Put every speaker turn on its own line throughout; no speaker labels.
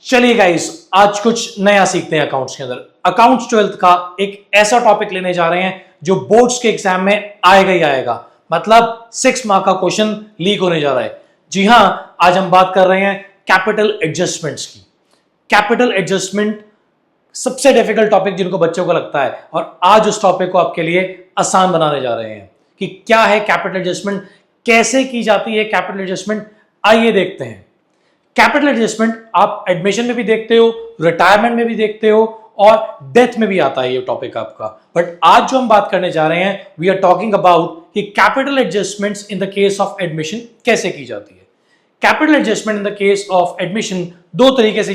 चलिए गाइस, आज कुछ नया सीखते हैं अकाउंट्स के अंदर। अकाउंट्स 12th का एक ऐसा टॉपिक लेने जा रहे हैं जो बोर्ड्स के एग्जाम में आएगा ही आएगा। मतलब 6 मार्क का क्वेश्चन लीक होने जा रहा है। जी हां, आज हम बात कर रहे हैं कैपिटल एडजस्टमेंट्स की। कैपिटल एडजस्टमेंट सबसे डिफिकल्ट टॉपिक जिनको बच्चों को लगता है, और आज उस टॉपिक को आपके लिए आसान बनाने जा रहे हैं कि क्या है कैपिटल एडजस्टमेंट, कैसे की जाती है कैपिटल एडजस्टमेंट। आइए देखते हैं। कैपिटल एडजस्टमेंट आप एडमिशन में भी देखते हो, रिटायरमेंट में भी देखते हो, और डेथ में भी आता है ये टॉपिक आपका। बट आज जो हम बात करने जा रहे हैं, वी आर टॉकिंग अबाउट कि capital adjustments in the case of admission कैसे की जाती है। Capital adjustment in the case of admission दो तरीके से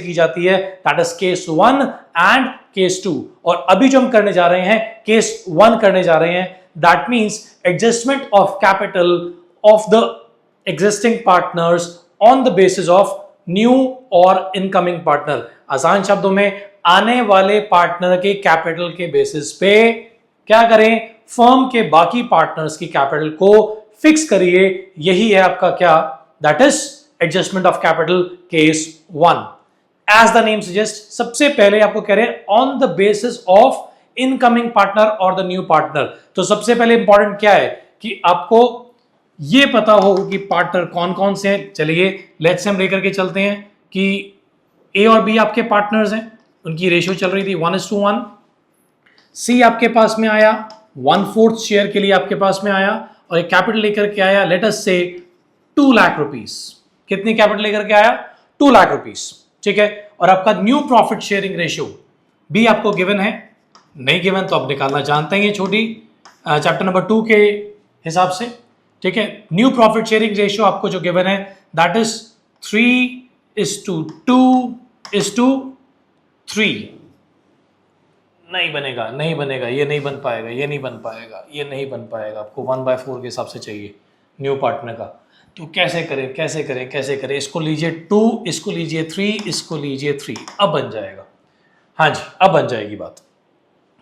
की जाती है, that is case 1 and case 2। और अभी जो हम करने जा रहे हैं केस 1 करने जा रहे हैं, that means adjustment of capital of the existing partners on the basis of new or incoming partner। आसान शब्दों में, आने वाले पार्टनर के कैपिटल के बेसिस पे क्या करें, फर्म के बाकी पार्टनर्स की कैपिटल को फिक्स करिए। यही है आपका क्या, that is adjustment of capital case 1। As the name suggest, सबसे पहले आपको कह रहे हैं on the basis of incoming partner और द न्यू पार्टनर। तो सबसे पहले इंपॉर्टेंट क्या है कि आपको ये पता हो कि पार्टनर कौन कौन से हैं। चलिए लेट्स हम लेकर के चलते हैं कि ए और बी आपके पार्टनर्स हैं, उनकी रेशियो चल रही थी 1:1। सी आपके पास में आया 1/4 शेयर के लिए आपके पास में आया, और एक कैपिटल लेकर के आया, लेट अस से 2 लाख रुपीस। कितनी कैपिटल लेकर के आया, 2 लाख रुपीस, ठीक है। और आपका न्यू प्रॉफिट शेयरिंग रेशियो बी आपको गिवन है, नहीं गिवन तो आप निकालना जानते हैं, ये छोटी चैप्टर नंबर 2 के हिसाब से, ठीक है। न्यू प्रॉफिट शेयरिंग रेशियो आपको जो गिवन है दैट इज 3:2:3। नहीं बनेगा, ये नहीं बन पाएगा, आपको 1/4 के हिसाब से चाहिए न्यू पार्टनर का। तो कैसे करें, इसको लीजिए 2, इसको लीजिए 3, इसको लीजिए 3, अब बन जाएगा। हाँ जी, अब बन जाएगी बात।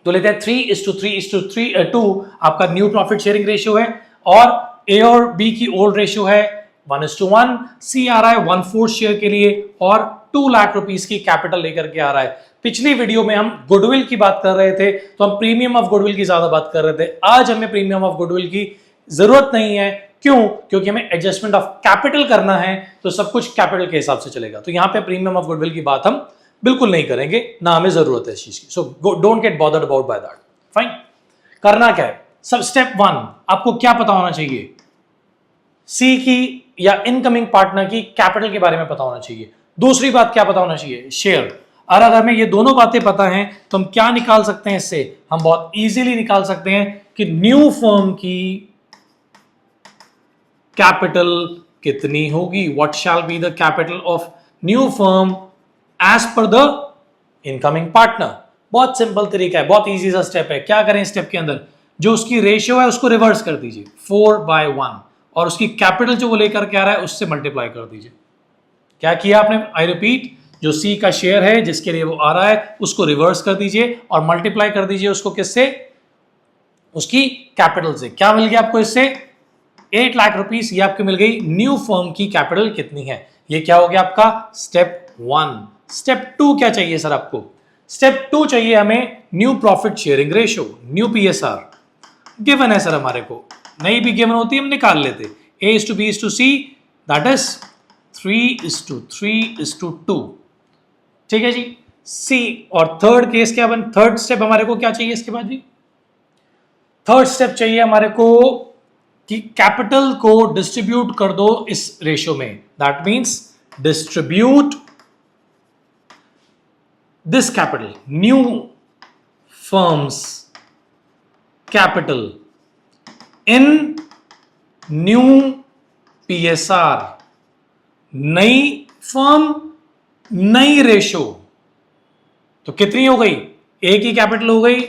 तो लेते हैं 3:3:2 आपका न्यू प्रॉफिट शेयरिंग रेशियो है, और ए और बी की ओल्ड रेशियो है 1:1। सी आ रहा है 1/4 शेयर के लिए, और 2 लाख रुपीस की कैपिटल लेकर के आ रहा है। पिछली वीडियो में हम गुडविल की बात कर रहे थे, तो हम प्रीमियम ऑफ गुडविल की ज्यादा बात कर रहे थे। आज हमें प्रीमियम ऑफ गुडविल की जरूरत नहीं है। क्यों? क्योंकि हमें एडजस्टमेंट ऑफ कैपिटल करना है, तो सब कुछ कैपिटल के हिसाब से चलेगा। तो यहां पे प्रीमियम ऑफ गुडविल की बात हम बिल्कुल नहीं करेंगे, ना हमें जरूरत है इस चीज की। So don't get bothered about by that. Fine. करना क्या है, सब स्टेप 1 आपको क्या पता होना चाहिए, सी की या इनकमिंग पार्टनर की कैपिटल के बारे में पता होना चाहिए। दूसरी बात क्या पता होना चाहिए, शेयर। और अगर हमें ये दोनों बातें पता हैं तो हम क्या निकाल सकते हैं इससे, हम बहुत इजीली निकाल सकते हैं कि न्यू फर्म की कैपिटल कितनी होगी, what shall be the capital of new firm as per the incoming partner. बहुत सिंपल तरीका है, बहुत इजी सा स्टेप है। क्या करें स्टेप के अंदर, जो उसकी रेशियो है उसको रिवर्स कर दीजिए 4/1, और उसकी कैपिटल जो वो लेकर के आ रहा है उससे मल्टीप्लाई कर दीजिए। क्या किया आपने, आई रिपीट, जो सी का शेयर है जिसके लिए वो आ रहा है उसको रिवर्स कर दीजिए और मल्टीप्लाई कर दीजिए उसको किससे, उसकी कैपिटल से। क्या मिल गया आपको इससे, 8 लाख रुपीस। ये आपको मिल गई न्यू फर्म की कैपिटल कितनी है। ये क्या हो गया आपका स्टेप 1। स्टेप 2 क्या चाहिए सर आपको, स्टेप 2 चाहिए हमें new profit sharing ratio, new PSR. Given है सर हमारे को, नहीं भी गिवन होती हम निकाल लेते। A:B:C, दैट इज 3:3:2, ठीक है जी। सी और थर्ड केस क्या बन, थर्ड स्टेप हमारे को क्या चाहिए इसके बाद जी, थर्ड स्टेप चाहिए हमारे को कि कैपिटल को डिस्ट्रीब्यूट कर दो इस रेशियो में। That means distribute this capital, new firms capital in new PSR. नई फर्म नई रेशो, तो कितनी हो गई, ए की कैपिटल हो गई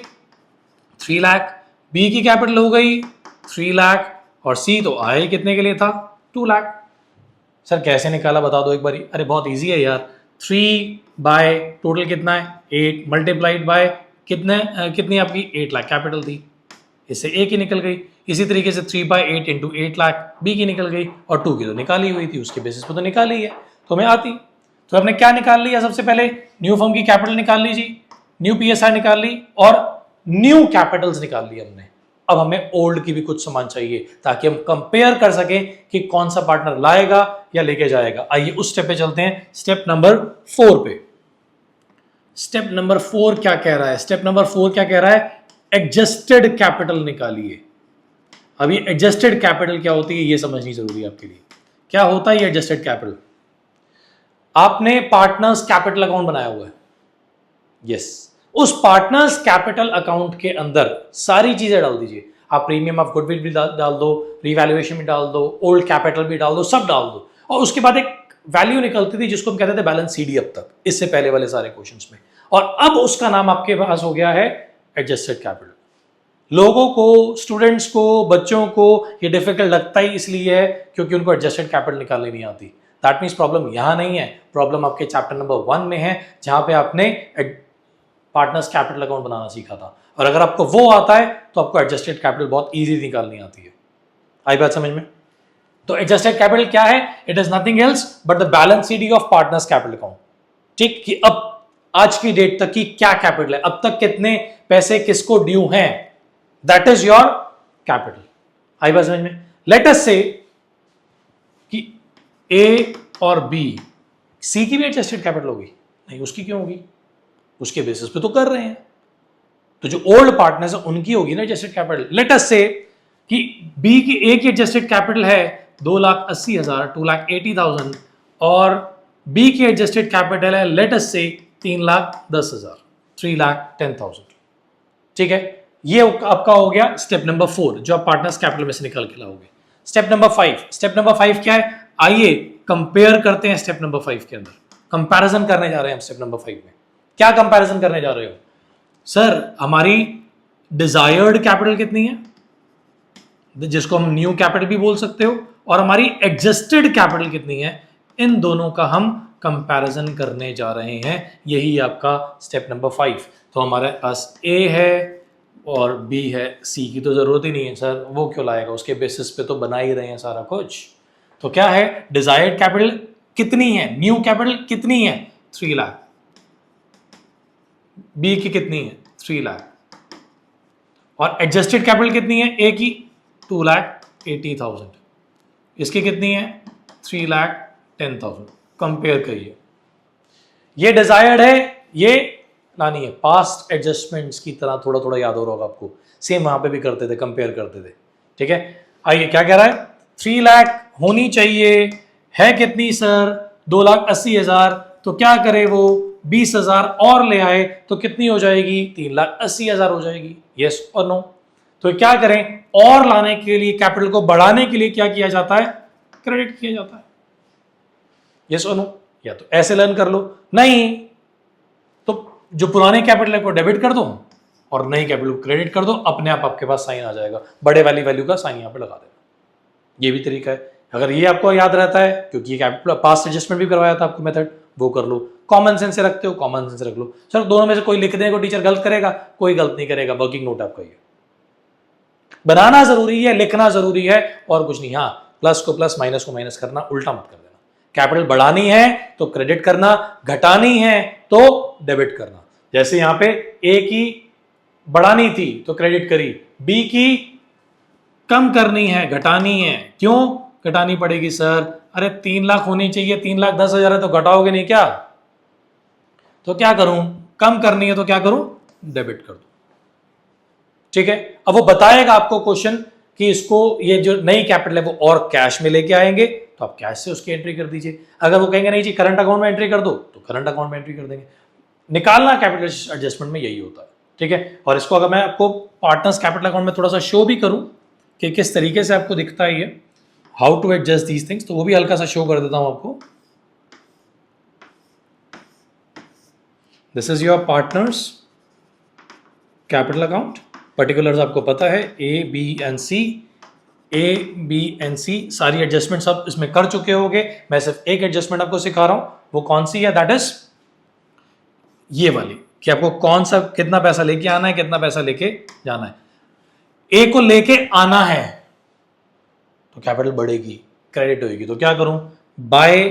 3 लाख, बी की कैपिटल हो गई 3 लाख, और सी तो आए कितने के लिए था, 2 लाख। सर कैसे निकाला बता दो एक बारी। अरे बहुत इजी है यार, 3 बाय टोटल कितना है 8 मल्टीप्लाइड बाय कितनी आपकी 8 लाख कैपिटल थी, इससे ए की निकल गई। इसी तरीके से 3/8 इंटू 8 लाख बी की निकल गई, और 2 की तो निकाली हुई थी, उसके बेसिस पर तो निकाली है, तो हमें आती। तो हमने क्या निकाल लिया? सबसे पहले न्यू फर्म की कैपिटल निकाल ली जी, न्यू पीएसआर निकाल ली और न्यू कैपिटल्स निकाल ली हमने। अब हमें ओल्ड की भी कुछ सामान चाहिए ताकि हम कंपेयर कर सकें कि कौन सा पार्टनर लाएगा या लेके जाएगा। आइए उस स्टेप पे चलते हैं, स्टेप नंबर 4 पे। स्टेप नंबर 4 क्या कह रहा है? स्टेप नंबर 4 क्या कह रहा है? एडजस्टेड कैपिटल निकालिए। अभी एडजस्टेड कैपिटल क्या होती है ये समझनी जरूरी है आपके लिए। क्या होता है ये एडजस्टेड कैपिटल? आपने पार्टनर्स कैपिटल अकाउंट बनाया हुआ है, यस, उस पार्टनर्स कैपिटल अकाउंट के अंदर सारी चीजें डाल दीजिए। आप प्रीमियम ऑफ गुडविल भी डाल दो, रिवैल्यूएशन भी डाल दो, ओल्ड कैपिटल भी डाल दो, सब डाल दो। और उसके बाद एक वैल्यू निकलती थी जिसको हम कहते थे बैलेंस सीडी अब तक, इससे पहले वाले सारे क्वेश्चंस में। और अब उसका नाम आपके पास हो गया है एडजस्टेड कैपिटल। लोगों को, स्टूडेंट्स को, बच्चों को ये डिफिकल्ट लगता ही इसलिए है क्योंकि उनको एडजस्टेड कैपिटल निकालनी नहीं आती। दैट मीन्स प्रॉब्लम यहां नहीं है, प्रॉब्लम आपके चैप्टर नंबर 1 में है जहां पे आपने पार्टनर्स कैपिटल अकाउंट बनाना सीखा था। और अगर आपको वो आता है तो आपको एडजस्टेड कैपिटल बहुत इजी निकालनी आती है। आई बात समझ में? तो एडजस्टेड कैपिटल क्या है? It is nothing else but the balance CD of partners capital account. ठीक, कि अब आज की डेट तक की क्या कैपिटल है, अब तक कितने पैसे किसको ड्यू हैं, दैट इज योर कैपिटल। आई बात समझ में? लेट अस से कि ए और बी, सी की भी एडजस्टेड कैपिटल होगी? नहीं, उसकी क्यों होगी? उसके बेसिस पे तो कर रहे हैं। तो जो ओल्ड पार्टनर्स है उनकी होगी ना एडजस्टेड कैपिटल। लेट अस से कि बी की, ए की एडजस्टेड कैपिटल है 2,80,000, 2,80,000 और बी की एडजस्टेड कैपिटल है लेट अस से 3,10,000, 3,10,000। ठीक है, ये आपका हो गया स्टेप नंबर 4 जो आप पार्टनर्स कैपिटल में से निकल के लाओगे। स्टेप नंबर 5, स्टेप नंबर 5 क्या है? आइए कंपेयर करते हैं। स्टेप नंबर 5 के अंदर कंपैरिजन करने जा रहे हैं हम। स्टेप नंबर 5 में क्या कंपैरिजन करने जा रहे हो? सर हमारी डिजायर्ड कैपिटल कितनी है, जिसको हम न्यू कैपिटल भी बोल सकते हो, और हमारी एडजस्टेड कैपिटल कितनी है, इन दोनों का हम कंपैरिजन करने जा रहे हैं। यही आपका स्टेप नंबर 5। तो हमारे पास ए है और बी है, सी की तो जरूरत ही नहीं है सर, वो क्यों लाएगा, उसके बेसिस पे तो बना ही रहे हैं सारा कुछ। तो क्या है? डिजायर्ड कैपिटल कितनी है, न्यू कैपिटल कितनी है? 3 लाख। बी की कितनी है? 3 लाख। और एडजस्टेड कैपिटल कितनी है? ए की 2,80,000। इसकी कितनी है? 3,10,000। कंपेयर करिए, ये डिजायर्ड है, ये लानी है। पास्ट एडजस्टमेंट्स की तरह थोड़ा थोड़ा याद हो रहा होगा आपको, सेम वहां पे भी करते थे, कंपेयर करते थे। ठीक है, आइए क्या कह रहा है? 3 लाख होनी चाहिए, है कितनी सर? 2,80,000। तो क्या करे वो? 20,000 और ले आए तो कितनी हो जाएगी? 3,80,000 हो जाएगी। यस और नो? तो क्या करें? और लाने के लिए, कैपिटल को बढ़ाने के लिए क्या किया जाता है? क्रेडिट किया जाता है। यस और नो? या तो ऐसे लर्न कर लो, नहीं तो जो पुराने कैपिटल है को डेबिट कर दो और नई कैपिटल को क्रेडिट कर दो, अपने आप आपके पास साइन आ जाएगा, बड़े वाली वैल्यू का साइन यहां पे लगा देना। ये भी तरीका है, अगर ये आपको याद रहता है, क्योंकि ये कैपिटल पास्ट एडजस्टमेंट भी करवाया था आपको मेथड, वो कर लो। कॉमन सेंस से रखते हो, कॉमन सेंस रख लो। सर दोनों में से कोई लिखने को टीचर गलत करेगा? कोई गलत नहीं करेगा, वर्किंग नोट आपका ये। बनाना जरूरी है, लिखना जरूरी है और कुछ नहीं। हाँ, प्लस को प्लस, माइनस को माइनस करना, उल्टा मत कर देना। कैपिटल बढ़ानी है तो क्रेडिट करना, घटानी है तो डेबिट करना। जैसे यहां पे ए की बढ़ानी थी तो क्रेडिट करी, बी की कम करनी है, घटानी है। क्यों घटानी पड़ेगी सर? अरे 3 लाख होनी चाहिए, 3,10,000 है तो घटाओगे नहीं क्या? तो क्या करूं? कम करनी है तो क्या करूं? डेबिट कर दो। ठीक है, अब वो बताएगा आपको क्वेश्चन कि इसको, ये जो नई कैपिटल है वो और कैश में लेके आएंगे तो आप कैश से उसकी एंट्री कर दीजिए। अगर वो कहेंगे नहीं जी करंट अकाउंट में एंट्री कर दो तो करंट अकाउंट में एंट्री कर देंगे। निकालना कैपिटल एडजस्टमेंट में यही होता है। ठीक है, और इसको अगर मैं आपको पार्टनर्स कैपिटल अकाउंट में थोड़ा सा शो भी करूं कि किस तरीके से आपको दिखता है ये, how to adjust these things, तो वो भी हल्का सा शो कर देता हूं आपको। This is your partners capital account. Particulars आपको पता है, A B and C, A B and C सारी एडजस्टमेंट सब इसमें कर चुके होंगे। मैं सिर्फ एक एडजस्टमेंट आपको सिखा रहा हूं, वो कौन सी है? दैट इज ये वाली, कि आपको कौन सा, कितना पैसा लेके आना है, कितना पैसा लेके जाना है। ए को लेके आना है तो कैपिटल बढ़ेगी, क्रेडिट होगी। तो क्या करूं? By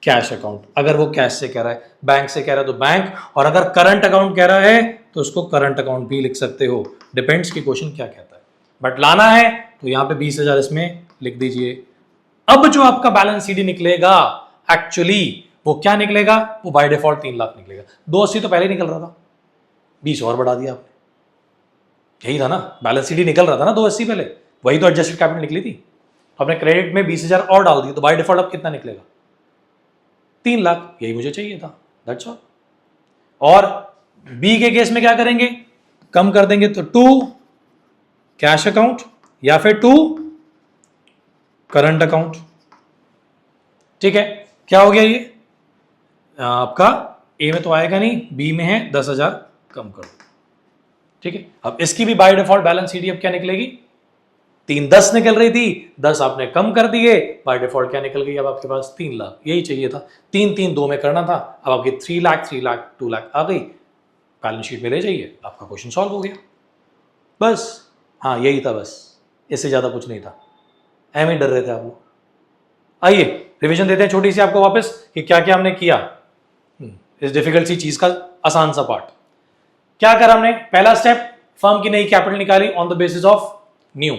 cash account. अगर वो कैश से कह रहा है, बैंक से कह रहा है तो बैंक, और अगर करंट अकाउंट कह रहा है तो उसको करंट अकाउंट भी लिख सकते हो, डिपेंड्स कि क्वेश्चन क्या कहता है। बट लाना है तो यहाँ पे 20,000 इसमें लिख दीजिए। अब जो आपका बैलेंस सीडी निकलेगा एक्चुअली वो क्या निकलेगा, वो बाय डिफॉल्ट 3 लाख निकलेगा। 280 तो पहले ही निकल रहा था, 20 और बढ़ा दिया आपने, यही था ना, बैलेंस सीडी निकल रहा था ना 280 पहले, वही तो एडजस्टेड कैपिटल निकली थी। आपने क्रेडिट में 20,000 और डाल दिए तो बाय डिफॉल्ट अब कितना निकलेगा, 3 लाख। यही मुझे चाहिए था, दैट्स ऑल। और बी के केस में क्या करेंगे, कम कर देंगे तो 2 कैश अकाउंट या फिर 2 करंट अकाउंट। ठीक है, क्या हो गया ये आपका, ए में तो आएगा नहीं, बी में है 10,000 कम कर दो। ठीक है, अब इसकी भी बाय डिफॉल्ट बैलेंस सीडी अब क्या निकलेगी, 310 निकल रही थी, 10 आपने कम कर दिए, बाय डिफॉल्ट क्या निकल गई अब आपके पास 3 लाख। यही चाहिए था, 3-3-2 में करना था। अब आपकी 3 लाख 3 लाख 2 लाख आ गई, बैलेंस शीट में ले जाइए, आपका क्वेश्चन सॉल्व हो गया बस। हाँ यही था बस, इससे ज्यादा कुछ नहीं था। एम ही डर रहे थे आप लोग। आइए रिवीजन देते हैं छोटी सी आपको वापस कि क्या क्या हमने किया इस डिफिकल्ट सी चीज का आसान सा पार्ट। क्या करा हमने, पहला स्टेप, फर्म की नई कैपिटल निकाली on the basis of new,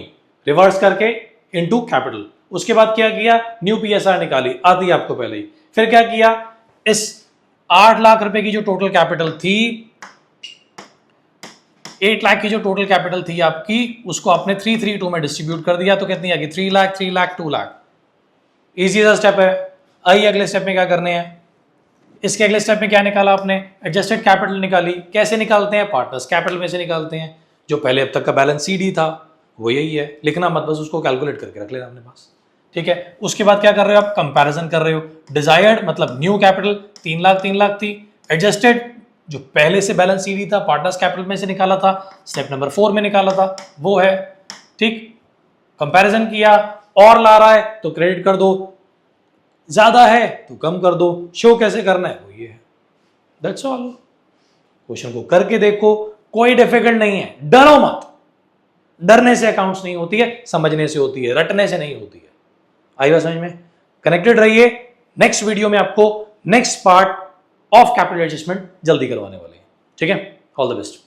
reverse करके इनटू कैपिटल। उसके बाद क्या किया, न्यू पीएसआर निकाली, आती है आपको पहले ही। फिर क्या किया, इस 8 लाख रुपए की जो टोटल कैपिटल थी, 8 लाख की जो टोटल कैपिटल थी आपकी, उसको आपने 332 में डिस्ट्रीब्यूट कर दिया तो कितनी आ गई, 3 लाख 3 लाख 2 लाख। इजी सा स्टेप है। आइए अगले स्टेप में क्या करने हैं, इसके अगले स्टेप में क्या निकाला आपने, एडजस्टेड कैपिटल निकाली। कैसे निकालते हैं, पार्टनर्स कैपिटल में से निकालते हैं। जो पहले अब तक का बैलेंस सीडी था वो यही है, लिखना मत, बस उसको कैलकुलेट करके रख लेना अपने पास। ठीक है, उसके बाद क्या कर रहे हो आप, कंपैरिजन कर रहे हो। डिजायर्ड मतलब न्यू कैपिटल 3 लाख थी, एडजस्टेड जो पहले से बैलेंस सीडी था पार्टनर्स कैपिटल में से निकाला था, स्टेप नंबर 4 में निकाला था वो है। ठीक, कंपैरिजन किया, और ला रहा है तो क्रेडिट कर दो, ज्यादा है तो कम कर दो। शो कैसे करना है वो ये है, दैट्स ऑल। क्वेश्चन को करके देखो, कोई डिफिकल्ट नहीं है, डरो मत। डरने से अकाउंट्स नहीं होती है, समझने से होती है, रटने से नहीं होती है। आई बात समझ में, कनेक्टेड रहिए। नेक्स्ट वीडियो में आपको next part of capital adjustment जल्दी करवाने वाले हैं। ठीक है, ऑल द बेस्ट।